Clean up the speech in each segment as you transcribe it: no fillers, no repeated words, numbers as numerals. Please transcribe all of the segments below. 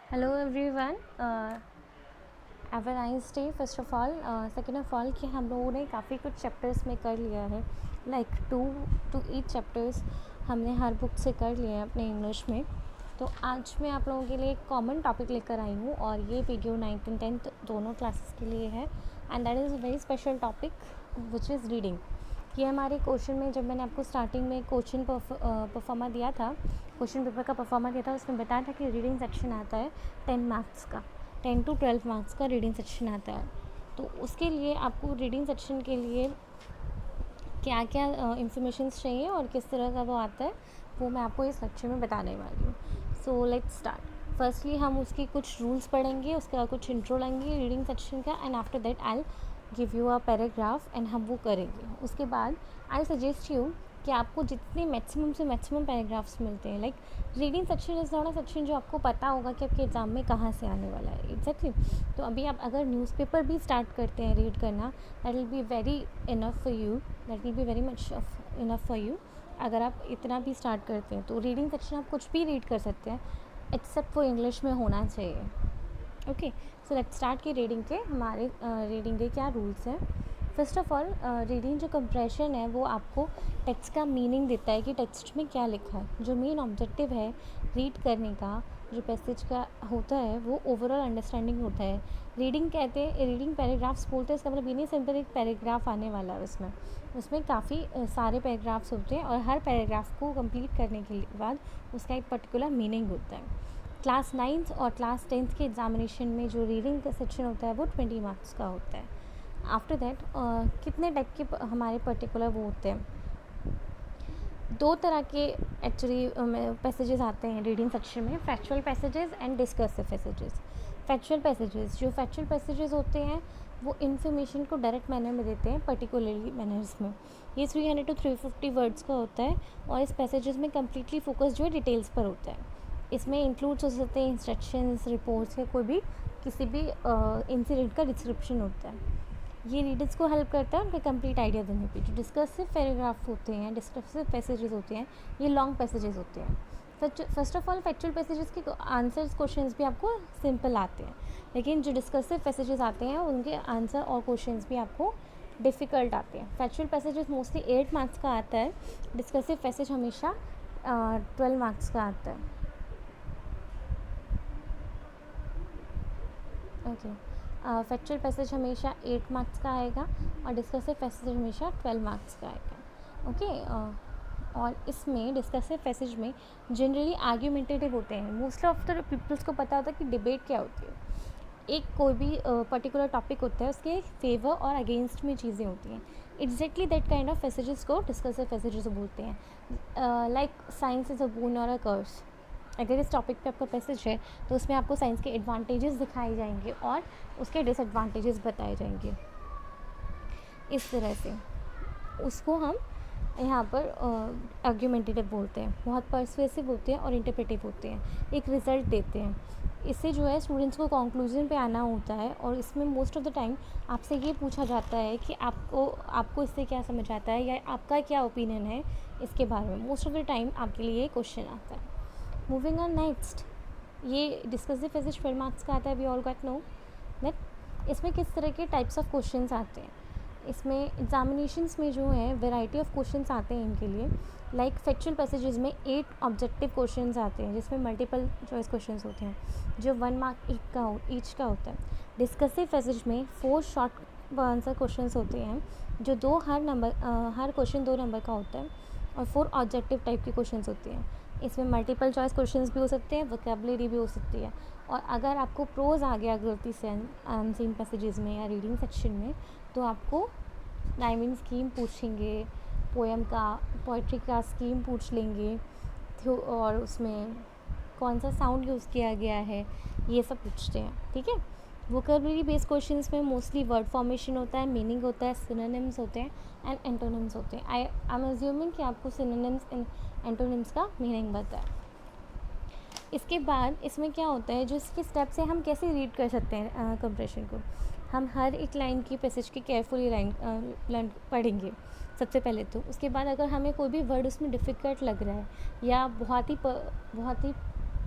Hello everyone, have a nice day. First of all, second of all कि हम लोगों ने काफ़ी कुछ चैप्टर्स में कर लिया है, लाइक 2 to 8 चैप्टर्स हमने हर बुक से कर लिए हैं अपने इंग्लिश में। तो आज मैं आप लोगों के लिए एक कॉमन टॉपिक लेकर आई हूँ और ये वीडियो 9th and 10th दोनों क्लासेस के लिए है। And that is a very special topic which is reading. ये हमारे क्वेश्चन में, जब मैंने आपको स्टार्टिंग में क्वेश्चन परफॉर्मा दिया था, क्वेश्चन पेपर का परफॉर्मा दिया था, उसमें बताया था कि रीडिंग सेक्शन आता है 10 मार्क्स का, 10 to 12 मार्क्स का रीडिंग सेक्शन आता है। तो उसके लिए आपको रीडिंग सेक्शन के लिए क्या क्या इंफॉर्मेशन चाहिए और किस तरह का वो आता है, वो मैं आपको इस लेक्चर में बताने वाली हूँ। So let's start. फर्स्टली हम उसकी कुछ रूल्स पढ़ेंगे, उसके बाद कुछ इंट्रो लेंगे रीडिंग सेक्शन का, and after that I give you a paragraph and हम वो करेंगे। उसके बाद आई सजेस्ट यू कि आपको जितने मैक्सिमम से मैक्सिमम पैराग्राफ्स मिलते हैं, like reading section is not a section जो आपको पता होगा कि आपके एग्ज़ाम में कहाँ से आने वाला है एग्जैक्टली। तो अभी आप अगर न्यूज़पेपर भी स्टार्ट करते हैं रीड करना, that will be very enough for you, that will be very much enough for you. अगर आप इतना भी स्टार्ट करते हैं तो रीडिंग सेक्शन आप कुछ भी रीड कर सकते हैं, एक्सेप्ट वो इंग्लिश में होना चाहिए। ओके, सो लेट्स स्टार्ट की रीडिंग के हमारे रीडिंग के क्या रूल्स हैं। फर्स्ट ऑफ ऑल, रीडिंग जो कंप्रेशन है वो आपको टेक्स्ट का मीनिंग देता है कि टेक्स्ट में क्या लिखा है। जो मेन ऑब्जेक्टिव है रीड करने का, जो पैसेज का होता है, वो ओवरऑल अंडरस्टैंडिंग होता है। रीडिंग कहते हैं, रीडिंग पैराग्राफ्स बोलते हैं, इसका मतलब ये नहीं सिंपल एक पैराग्राफ आने वाला है। उसमें काफ़ी सारे पैराग्राफ्स होते हैं और हर पैराग्राफ को कंप्लीट करने के बाद उसका एक पर्टिकुलर मीनिंग होता है। क्लास 9th और क्लास 10th के एग्जामिनेशन में जो रीडिंग का सेक्शन होता है वो 20 मार्क्स का होता है। आफ्टर दैट कितने टाइप के हमारे पर्टिकुलर वो होते हैं, 2 तरह के एक्चुअली पैसेजेस आते हैं रीडिंग सेक्शन में, factual passages and discursive passages. जो फैक्चुअल पैसेजेस होते हैं वो इन्फॉर्मेशन को डायरेक्ट मैनर में देते हैं, पर्टिकुलरली मैनर्स में। ये 300 to 350 वर्ड्स का होता है और इस पैसेजेस में कम्प्लीटली फोकस जो है डिटेल्स पर होता है। इसमें इंक्लूड्स हो सकते हैं इंस्ट्रक्शंस, रिपोर्ट्स या कोई भी किसी भी इंसिडेंट का डिस्क्रिप्शन होता है। ये रीडर्स को हेल्प करता है उनका कंप्लीट आइडिया देने पे। जो डिस्कसिव पैराग्राफ होते हैं, डिस्कसिव पैसेजेस होते हैं, ये लॉन्ग पैसेजेस होते हैं। First of all factual passages के आंसर्स क्वेश्चंस भी आपको सिंपल आते हैं, लेकिन जो डिस्कसिव पैसेजेस आते हैं उनके आंसर और क्वेश्चंस भी आपको डिफ़िकल्ट आते हैं। फैक्चुअल पैसेजेस मोस्टली 8 मार्क्स का आता है, डिस्कसिव पैसेज हमेशा 12 मार्क्स का आता है। ओके, फैक्चुअल पैसेज हमेशा 8 मार्क्स का आएगा और डिस्कसिव पैसेज हमेशा 12 मार्क्स का आएगा। ओके, और इसमें डिस्कसिव पैसेज में जनरली आर्ग्यूमेंटेटिव होते हैं। मोस्ट ऑफ द पीपल्स को पता होता है कि डिबेट क्या होती है। एक कोई भी पर्टिकुलर टॉपिक होता है, उसके फेवर और अगेंस्ट में चीज़ें होती हैं। Exactly that kind of passages को डिस्कसिव पैसेजेस बोलते हैं। लाइक साइंस इज़ अ बून और अ कर्स। अगर इस टॉपिक पे आपका पैसेज है तो उसमें आपको साइंस के एडवांटेजेस दिखाए जाएंगे और उसके डिसएडवांटेजेस बताए जाएंगे। इस तरह से उसको हम यहाँ पर आर्ग्यूमेंटेटिव बोलते हैं। बहुत पर्सुएसिव होते हैं और इंटरप्रेटिव होते हैं, एक रिज़ल्ट देते हैं। इससे जो है स्टूडेंट्स को कंक्लूजन पे आना होता है और इसमें मोस्ट ऑफ द टाइम आपसे ये पूछा जाता है कि आपको इससे क्या समझ आता है या आपका क्या ओपिनियन है इसके बारे में। मोस्ट ऑफ द टाइम आपके लिए ये क्वेश्चन आता है। मूविंग ऑन नेक्स्ट, ये डिस्कसिव पैसेज 12 मार्क्स का आता है, we all got know that. इसमें किस तरह के टाइप्स ऑफ क्वेश्चंस आते हैं, इसमें एग्जामिनेशंस में जो है वैरायटी ऑफ क्वेश्चंस आते हैं इनके लिए। लाइक फैक्चुअल पैसेजेस में 8 ऑब्जेक्टिव क्वेश्चंस आते हैं जिसमें मल्टीपल चॉइस क्वेश्चंस होते हैं जो 1 मार्क ईच का होता है। डिस्कसिव पैसेज में 4 शॉर्ट आंसर क्वेश्चंस होते हैं जो हर क्वेश्चन 2 नंबर का होता है और 4 ऑब्जेक्टिव टाइप के क्वेश्चंस होते हैं। इसमें मल्टीपल चॉइस क्वेश्चंस भी हो सकते हैं, वोकैबुलरी भी हो सकती है। और अगर आपको प्रोज आ गया गलती से अनसीन पैसेजेस में या रीडिंग सेक्शन में, तो आपको राइमिंग स्कीम पूछेंगे, पोइट्री का स्कीम पूछ लेंगे, और उसमें कौन सा साउंड यूज़ किया गया है, ये सब पूछते हैं। ठीक है, वोकैबुलरी बेस्ड क्वेश्चंस में मोस्टली वर्ड फॉर्मेशन होता है, मीनिंग होता है, सिनोनिम्स होते हैं एंड एंटोनिम्स होते हैं। आई एम अज्यूमिंग कि आपको सिनोनिम्स एंड एंटोनिम्स का मीनिंग पता है। इसके बाद इसमें क्या होता है, जो इसके स्टेप से हम कैसे रीड कर सकते हैं कंप्रेशन को। हम हर एक लाइन की पैसेज की केयरफुली लाइन पढ़ेंगे सबसे पहले तो। उसके बाद अगर हमें कोई भी वर्ड उसमें डिफ़िकल्ट लग रहा है या बहुत ही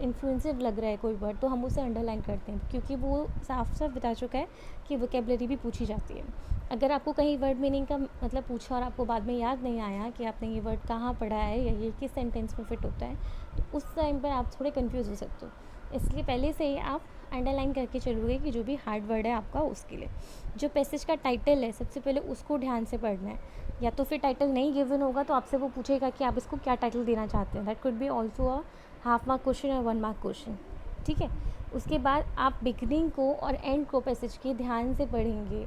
इन्फ्लुएंसिव लग रहा है कोई वर्ड तो हम उसे अंडरलाइन करते हैं, क्योंकि वो साफ साफ बता चुका है कि वोकेबलरी भी पूछी जाती है। अगर आपको कहीं वर्ड मीनिंग का मतलब पूछा और आपको बाद में याद नहीं आया कि आपने ये वर्ड कहाँ पढ़ा है या ये किस सेंटेंस में फिट होता है, तो उस टाइम पर आप थोड़े कन्फ्यूज़ हो सकते हो। इसलिए पहले से ही आप अंडरलाइन करके चलोगे कि जो भी हार्ड वर्ड है आपका उसके लिए। जो पैसेज का टाइटल है सबसे पहले उसको ध्यान से पढ़ना है, या तो फिर टाइटल नहीं गिवन होगा तो आपसे वो पूछेगा कि आप इसको क्या टाइटल देना चाहते हैं। That could be also a half mark question और 1 मार्क क्वेश्चन, ठीक है। उसके बाद आप बिगनिंग को और एंड को पैसेज के ध्यान से पढ़ेंगे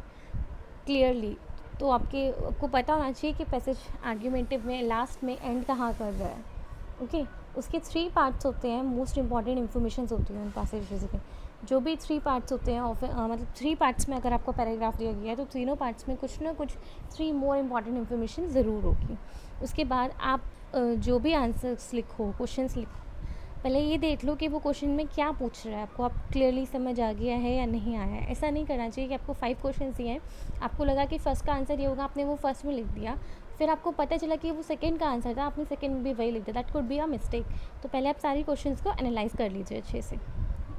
क्लियरली, तो आपको पता होना चाहिए कि पैसेज आर्ग्यूमेंटिव में लास्ट में एंड कहाँ कर रहा है, ओके। उसके 3 पार्ट्स होते हैं, मोस्ट इंपॉर्टेंट इन्फॉर्मेशन होती हैं उन पैसेजेस के। जो भी 3 पार्ट्स होते हैं और मतलब 3 पार्ट्स में अगर आपको पैराग्राफ दिया गया है तो तीनों पार्ट्स में कुछ ना कुछ 3 मोर इम्पॉर्टेंट इन्फॉर्मेशन ज़रूर होगी। उसके बाद आप जो भी आंसर्स लिखो, क्वेश्चंस लिखो, पहले ये देख लो कि वो क्वेश्चन में क्या पूछ रहा है, आपको आप क्लियरली समझ आ गया है या नहीं आया है। ऐसा नहीं करना चाहिए कि आपको 5 क्वेश्चन दिए हैं, आपको लगा कि फर्स्ट का आंसर ये होगा, आपने वो फर्स्ट में लिख दिया, फिर आपको पता चला कि वो सेकंड का आंसर था, आपने सेकंड में भी वही लिख दिया। That could be a mistake. तो पहले आप सारी क्वेश्चंस को एनालाइज कर लीजिए अच्छे से,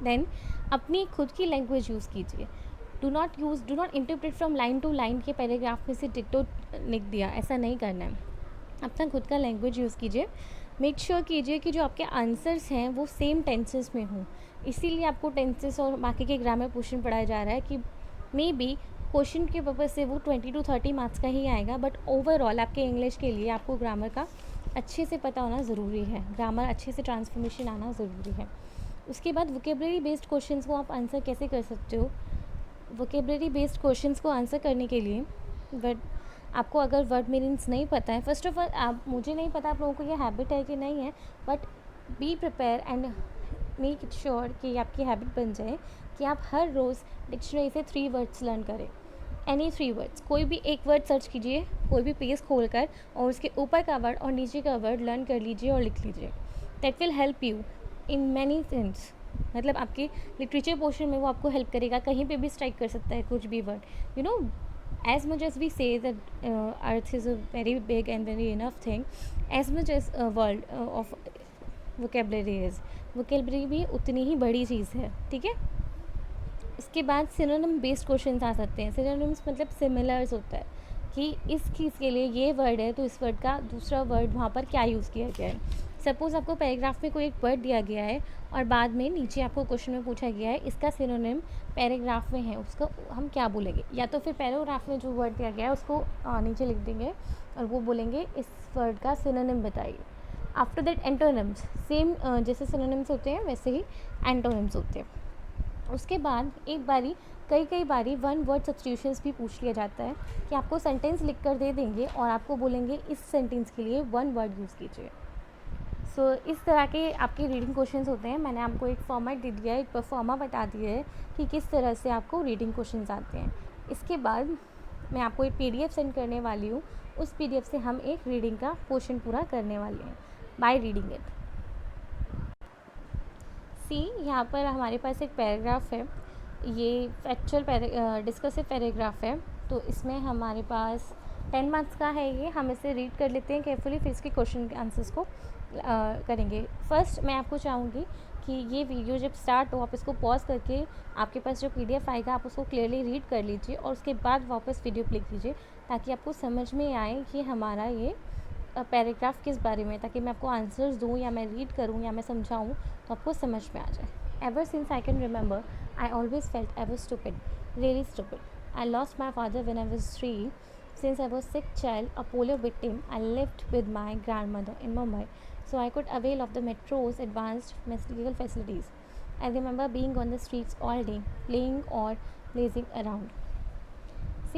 देन अपनी खुद की लैंग्वेज यूज़ कीजिए। Do not interpret from line to line के पैराग्राफ में से डिक्टो लिख दिया, ऐसा नहीं करना है। अपना खुद का लैंग्वेज यूज़ कीजिए। मेक श्योर कीजिए कि जो आपके आंसर्स हैं वो सेम टेंसेस में हों, इसीलिए आपको टेंसेस और बाकी के ग्रामर पोर्शन पढ़ाया जा रहा है कि मे बी क्वेश्चन के पर्पज़ से वो 20 to 30 मार्क्स का ही आएगा, बट ओवरऑल आपके इंग्लिश के लिए आपको ग्रामर का अच्छे से पता होना ज़रूरी है, ग्रामर अच्छे से ट्रांसफॉर्मेशन आना ज़रूरी है। उसके बाद वोकेबलरी बेस्ड क्वेश्चंस को आप आंसर कैसे कर सकते हो। वोकेबलरी बेस्ड क्वेश्चंस को आंसर करने के लिए आपको अगर वर्ड मीनिंग्स नहीं पता है, फर्स्ट ऑफ ऑल मुझे नहीं पता आप लोगों को ये हैबिट है कि नहीं है, but be prepare and make it sure कि आपकी हैबिट बन जाए कि आप हर रोज़ डिक्शनरी से 3 वर्ड्स लर्न करें। एनी 3 वर्ड्स, कोई भी एक वर्ड सर्च कीजिए, कोई भी पेज खोल कर, और उसके ऊपर का वर्ड और नीचे का वर्ड लर्न कर लीजिए और लिख लीजिए। That will help you in many things. मतलब आपके लिटरेचर पोर्शन में वो आपको हेल्प करेगा, कहीं पे भी स्ट्राइक कर सकता है कुछ भी word, you know. as much as we say that earth is a very big and very enough thing, as much as a world of vocabulary is, vocabulary भी उतनी ही बड़ी चीज़ है, ठीक है। इसके बाद सिनोनिम बेस्ड क्वेश्चंस आ सकते हैं। सिनोनिम्स मतलब सिमिलर्स होता है कि इस चीज़ के लिए ये वर्ड है तो इस वर्ड का दूसरा वर्ड वहाँ पर क्या यूज़ किया गया है। सपोज़ आपको पैराग्राफ में कोई एक वर्ड दिया गया है और बाद में नीचे आपको क्वेश्चन में पूछा गया है इसका सिनोनिम पैराग्राफ में है, उसका हम क्या बोलेंगे, या तो फिर पैराग्राफ में जो वर्ड दिया गया है उसको नीचे लिख देंगे और वो बोलेंगे इस वर्ड का सिनोनिम बताइए। आफ्टर दैट एंटोनिम्स, सेम जैसे सिनोनिम्स होते हैं वैसे ही एंटोनिम्स होते हैं। उसके बाद कई बारी 1 वर्ड सब्स्टिट्यूशंस भी पूछ लिया जाता है कि आपको सेंटेंस लिख कर दे देंगे और आपको बोलेंगे इस सेंटेंस के लिए 1 वर्ड यूज़ कीजिए। सो इस तरह के आपके रीडिंग क्वेश्चंस होते हैं। मैंने आपको एक फॉर्मेट दे दिया है, एक परफॉर्मा बता दिया है कि किस तरह से आपको रीडिंग क्वेश्चंस आते हैं। इसके बाद मैं आपको एक PDF सेंड करने वाली हूँ, उस PDF से हम एक रीडिंग का पोर्शन पूरा करने वाले हैं बाय रीडिंग इट। यहाँ पर हमारे पास एक पैराग्राफ है, ये फैक्चुअल डिस्कसिव पैराग्राफ है, तो इसमें हमारे पास 10 मार्क्स का है ये। हम इसे रीड कर लेते हैं केयरफुली, फिर इसके क्वेश्चन के आंसर्स को करेंगे। फर्स्ट मैं आपको चाहूँगी कि ये वीडियो जब स्टार्ट हो आप इसको पॉज करके आपके पास जो PDF आएगा आप उसको क्लियरली रीड कर लीजिए और उसके बाद वापस वीडियो प्ले कीजिए, ताकि आपको समझ में आए कि हमारा ये पैराग्राफ किस बारे में, ताकि मैं आपको आंसर्स दूँ या मैं रीड करूँ या मैं समझाऊँ तो आपको समझ में आ जाए। Ever since I can remember I always felt I was stupid, really stupid. I lost my father when I was 3. Since I was sick child, a polio victim, I lived with my grandmother in Mumbai, so I could avail of the metro's advanced medical facilities. I remember being on the streets all day, playing or lazing around.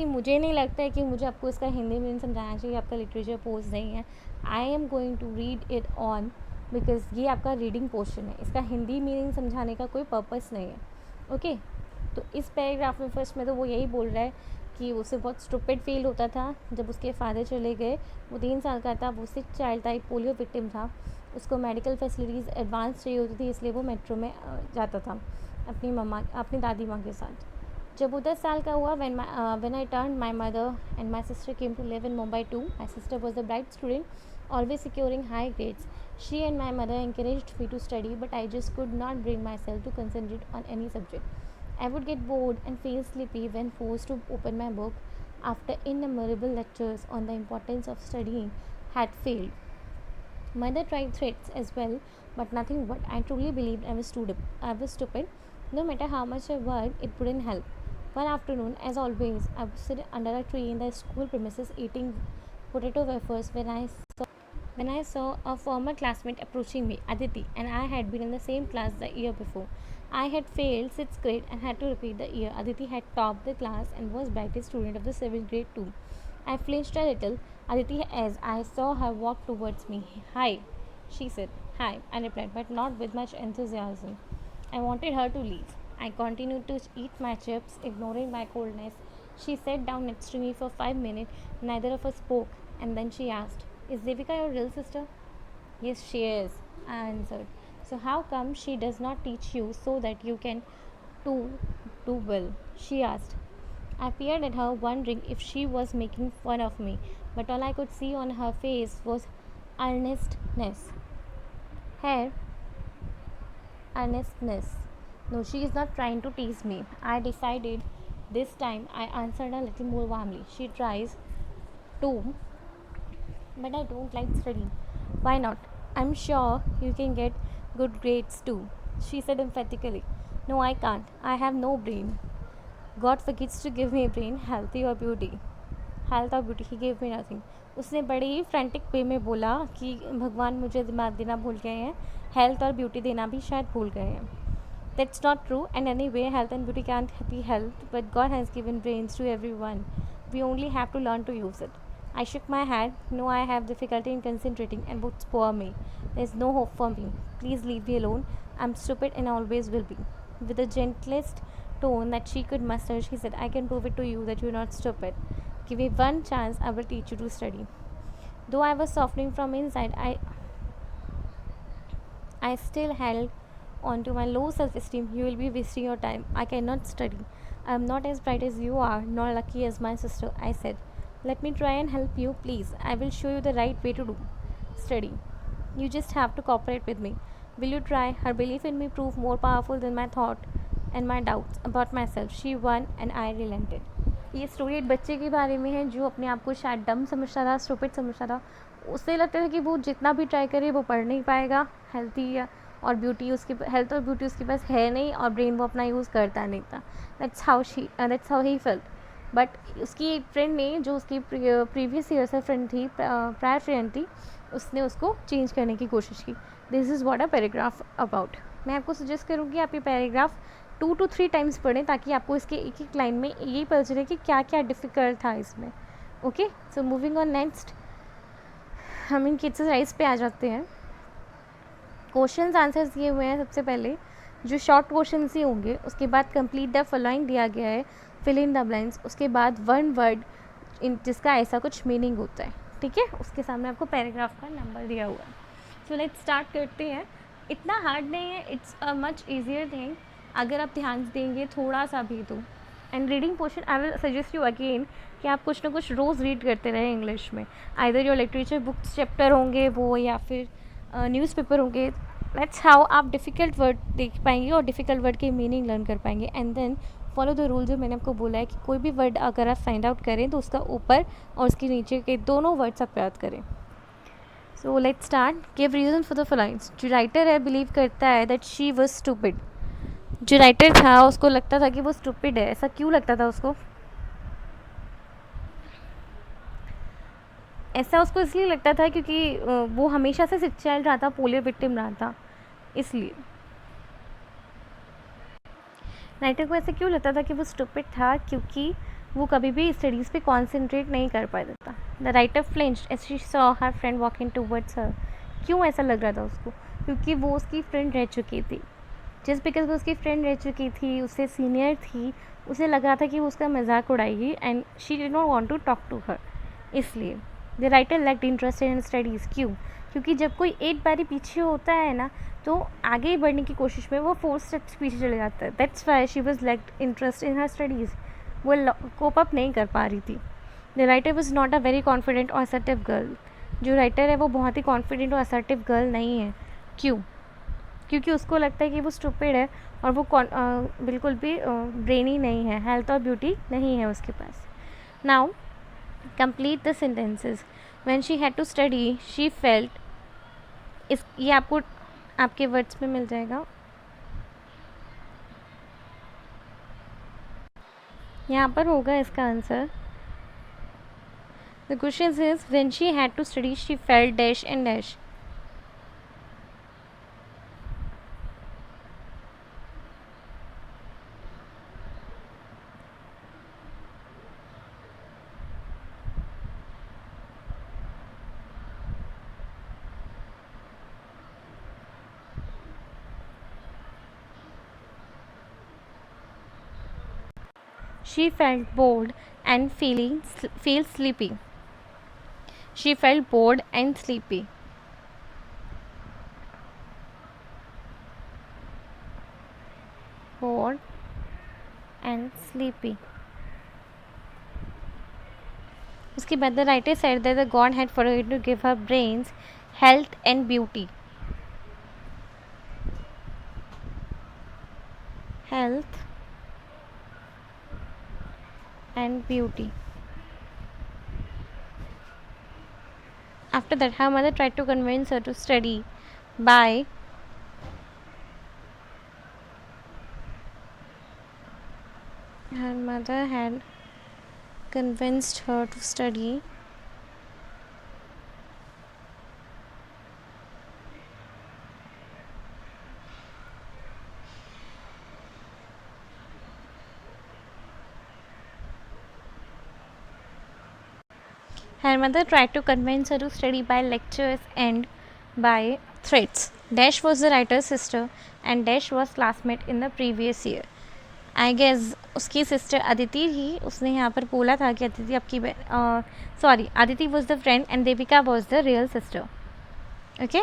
मुझे नहीं लगता है कि मुझे आपको इसका हिंदी में समझाना चाहिए, आपका लिटरेचर पोर्स नहीं है। I am going to read it on because ये आपका रीडिंग पोर्शन है, इसका हिंदी मीनिंग समझाने का कोई पर्पस नहीं है, ओके। तो इस पैराग्राफ में फर्स्ट में तो वो यही बोल रहा है कि उसे बहुत स्टूपिड फील होता था जब उसके फादर चले गए। वो 3 साल का था, वो सिक चाइल्ड था, एक पोलियो विक्टिम था, उसको मेडिकल फैसिलिटीज़ एडवांस चाहिए होती थी, इसलिए वो मेट्रो में जाता था अपनी दादी माँ के साथ। जब वो 10 साल का हुआ, when I turned, my mother and my sister came to live in Mumbai too. My sister was a bright student always securing high grades. She and my mother encouraged me to study, but I just could not bring myself to concentrate on any subject. I would get bored and feel sleepy when forced to open my book after innumerable lectures on the importance of studying had failed. Mother tried threats as well, but nothing worked. I truly believed I was stupid. No matter how much I worked, it wouldn't help. One afternoon, as always, I was sitting under a tree in the school premises eating potato wafers when I saw a former classmate approaching me, Aditi, and I had been in the same class the year before. I had failed 6th grade and had to repeat the year. Aditi had topped the class and was brightest student of the 7th grade too. I flinched a little, Aditi, as I saw her walk towards me. Hi, she said. Hi, I replied, but not with much enthusiasm. I wanted her to leave. I continued to eat my chips, ignoring my coldness. She sat down next to me for 5 minutes. Neither of us spoke, and then she asked, Is Devika your real sister? Yes, she is, I answered. So, how come she does not teach you so that you can too do well? She asked. I peered at her, wondering if she was making fun of me, but all I could see on her face was earnestness. Hair, earnestness. No, she is not trying to tease me. I decided this time. I answered a little more warmly. She tries to, but I don't like studying. Why not? I'm sure you can get good grades too, she said emphatically. No, I can't. I have no brain. God forgets to give me a brain, healthy or beauty. Health और beauty ही give me nothing. उसने बड़े ही frantic वे में बोला कि भगवान मुझे दिमाग देना भूल गए हैं, हेल्थ और ब्यूटी देना भी शायद भूल गए हैं. That's not true, and anyway, health and beauty can't be health, but God has given brains to everyone. We only have to learn to use it. I shook my head. No, I have difficulty in concentrating, and books bore me. There's no hope for me. Please leave me alone. I'm stupid and always will be. With the gentlest tone that she could muster, she said, I can prove it to you that you're not stupid. Give me one chance, I will teach you to study. Though I was softening from inside, I still held on to my low self-esteem. You will be wasting your time. I cannot study. I am not as bright as you are, nor lucky as my sister, I said. Let me try and help you, please. I will show you the right way to do study. You just have to cooperate with me. Will you try? Her belief in me proved more powerful than my thought and my doubts about myself. She won and I relented. ये story एक बच्चे के बारे में है जो अपने आप को शायद डम समझता था, स्टूपिड समझता था. उससे लगता था कि वो जितना भी ट्राई करे वो पढ़ नहीं पाएगा. और ब्यूटी उसके पास है नहीं, और ब्रेन वो अपना यूज़ करता नहीं था. That's how he felt. But उसकी एक फ्रेंड ने, जो उसकी प्रीवियस ईयर से फ्रेंड थी, प्रायर फ्रेंड थी, उसने उसको चेंज करने की कोशिश की. This is what a paragraph about. मैं आपको सजेस्ट करूँगी आप ये पैराग्राफ 2 to 3 टाइम्स पढ़ें, ताकि आपको इसके एक एक लाइन में यही पता चले कि क्या क्या डिफ़िकल्ट था इसमें. Okay, so moving on next, हम इनकी एक्सरसाइज पे आ जाते हैं. क्वेश्चंस आंसर्स दिए हुए हैं. सबसे पहले जो शॉर्ट क्वेश्चंस ही होंगे, उसके बाद कंप्लीट द फॉलोइंग दिया गया है, फिल इन द ब्लैंक्स, उसके बाद वन वर्ड जिसका ऐसा कुछ मीनिंग होता है. ठीक है, उसके सामने आपको पैराग्राफ का नंबर दिया हुआ है. सो लेट्स स्टार्ट करते हैं. इतना हार्ड नहीं है, it's a much easier thing अगर आप ध्यान देंगे थोड़ा सा भी तो. And reading portion I will suggest you again कि आप कुछ ना कुछ रोज़ रीड करते रहें इंग्लिश में. Either your literature books chapter होंगे वो, या फिर न्यूज़पेपर होंगे. दैट्स हाउ आप डिफ़िकल्ट वर्ड देख पाएंगे और डिफ़िकल्ट वर्ड के मीनिंग लर्न कर पाएंगे. And then follow the rule जो मैंने आपको बोला है कि कोई भी वर्ड अगर आप फाइंड आउट करें तो उसका ऊपर और उसके नीचे के दोनों वर्ड्स आप याद करें. So let's start. Give reason for the followings. जो राइटर है बिलीव करता है दैट शी वॉज स्टूपिड. जो राइटर था उसको लगता था कि वो स्टूपिड है. ऐसा क्यों लगता था उसको? ऐसा उसको इसलिए लगता था क्योंकि वो हमेशा से सिक चाइल्ड रहा था, पोलियो विक्टिम रहा था, इसलिए. राइटर को ऐसे क्यों लगता था कि वो स्टूपिड था? क्योंकि वो कभी भी स्टडीज़ पे कॉन्सेंट्रेट नहीं कर पाता था. The writer flinched as she saw her friend walking towards her. क्यों ऐसा लग रहा था उसको? क्योंकि वो उसकी फ्रेंड रह चुकी थी. जस्ट बिकॉज वो उसकी फ्रेंड रह चुकी थी, उससे सीनियर थी, उसे लग रहा था कि वो उसका मजाक उड़ाएगी, and she did not want to talk to her. इसलिए the writer lacked interest in studies. क्यों? क्योंकि जब कोई एक बारी पीछे होता है ना, तो आगे बढ़ने की कोशिश में वो 4 स्टेप्स पीछे चले जाता है. That's why she was lacked interest in her studies. वो कोप अप नहीं कर पा रही थी. The writer was not a very confident और असर्टिव गर्ल. जो राइटर है वो बहुत ही कॉन्फिडेंट और असर्टिव गर्ल नहीं है। क्यों? क्योंकि उसको लगता है कि वो स्टूपिड है और वो बिल्कुल भी ब्रेनी नहीं है, हेल्थ और ब्यूटी नहीं है उसके पास। Now complete the sentences. When she had to study she felt, ये आपको आपके वर्ड्स में मिल जाएगा। यहाँ पर होगा इसका answer. The question is when she had to study she felt dash and dash. She felt bored and feel sleepy. She felt bored and sleepy. Bored and sleepy. उसके बाद the writer said that the god had forgotten to give her brains, health and beauty. Health and beauty. After that, her mother tried to convince her to study by her mother had convinced her to study her mother tried to convince her to study by lectures and by threats. Dash was the writer's sister and Dash was classmate in the previous year. I guess उसकी sister Aditi ही, उसने यहाँ पर बोला था कि अदिति आपकी sorry Aditi was the friend and Devika was the real sister. Okay,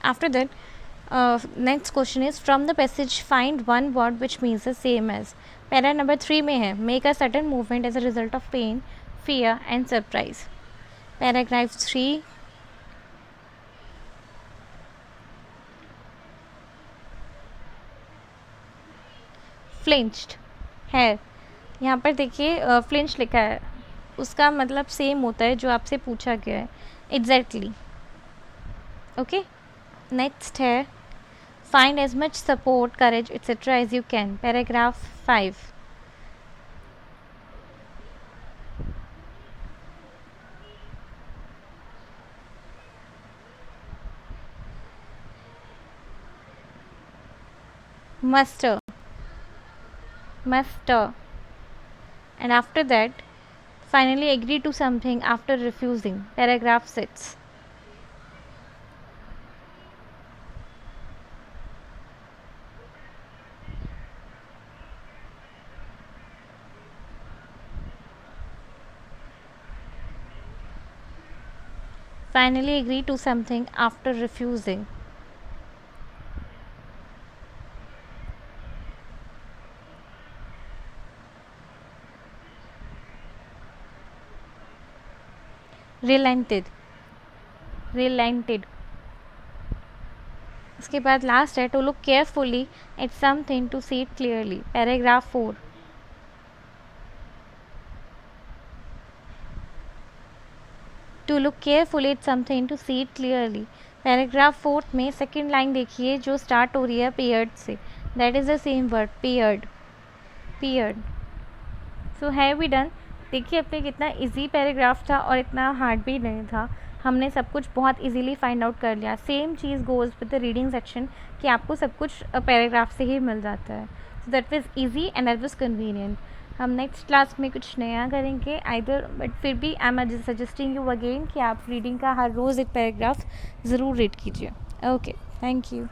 after that next question is from the passage find one word which means the same as. Para number 3 में है make a sudden movement as a result of pain, fear and surprise. Paragraph 3 flinched है. यहाँ पर देखिए flinch लिखा है, उसका मतलब सेम होता है जो आपसे पूछा गया है. एग्जैक्टली. ओके, नेक्स्ट है find as much support courage etcetera as you can. Paragraph 5. muster, and after that finally agree to something after refusing. Paragraph 6. Finally agree to something after refusing. relented. उसके बाद last है to look carefully at something to see it clearly. Paragraph 4. To look carefully at something to see it clearly. Paragraph 4 में second line देखिए जो start हो रही है paired से. That is the same word paired. So have we done. देखिए अपने कितना इजी पैराग्राफ था और इतना हार्ड भी नहीं था. हमने सब कुछ बहुत इजीली फाइंड आउट कर लिया. Same cheese goes with the reading section कि आपको सब कुछ पैराग्राफ से ही मिल जाता है. So that was easy and that was convenient. हम नेक्स्ट क्लास में कुछ नया करेंगे आइदर, बट फिर भी I am suggesting you again कि आप रीडिंग का हर रोज़ एक पैराग्राफ ज़रूर रीड कीजिए. Okay, thank you.